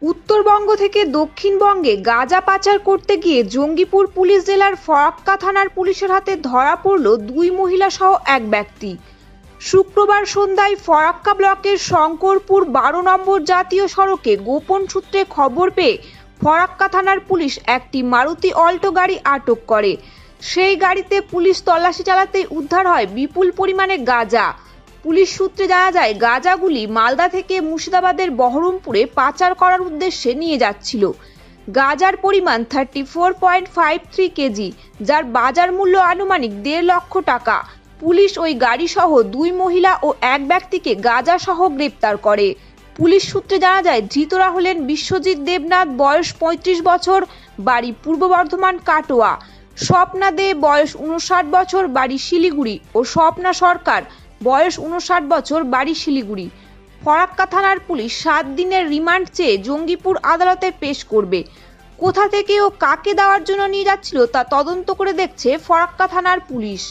উত্তরবঙ্গ থেকে দক্ষিণবঙ্গে গাঁজা পাচার করতে গিয়ে জঙ্গিপুর পুলিশ জেলার ফরাক্কা থানার পুলিশের হাতে ধরা পড়ল দুই মহিলা সহ এক ব্যক্তি। শুক্রবার সন্ধ্যায় ফরাক্কা ব্লকের শঙ্করপুর 12 নম্বর জাতীয় সড়কে গোপন সূত্রে খবর পেয়ে ফরাক্কা থানার পুলিশ একটি মারুতি অল্টো গাড়ি আটক করে। সেই গাড়িতে পুলিশ তল্লাশি চালাতেই উদ্ধার হয় বিপুল পরিমাণে গাঁজা। পুলিশ সূত্রে জানা যায়, গাঁজাগুলি মালদা থেকে মুর্শিদাবাদের বহরমপুরে পাচার করার উদ্দেশ্যে নিয়ে যাচ্ছিল। গাঁজার পরিমাণ 34.53 কেজি, যার বাজার মূল্য আনুমানিক 1.5 লক্ষ টাকা। পুলিশ ওই গাড়ি সহ দুই মহিলা ও এক ব্যক্তিকে গাঁজা সহ গ্রেপ্তার করে। পুলিশ সূত্রে জানা যায়, ধৃতরা হলেন বিশ্বজিৎ দেবনাথ, বয়স 35 বছর, বাড়ি পূর্ব বর্ধমান কাটোয়া; স্বপ্না দে, বয়স 59 বছর, বাড়ি শিলিগুড়ি; ও স্বপ্না সরকার, বয়স 59 বছর, বাড়ি শিলিগুড়ি। ফরাক্কা থানার পুলিশ 7 দিনের রিমান্ড চেয়ে জঙ্গিপুর আদালতে পেশ করবে। কোথা থেকে ও কাকে দেওয়ার জন্য নিয়ে যাচ্ছিল তা তদন্ত করে দেখছে ফরাক্কা থানার পুলিশ।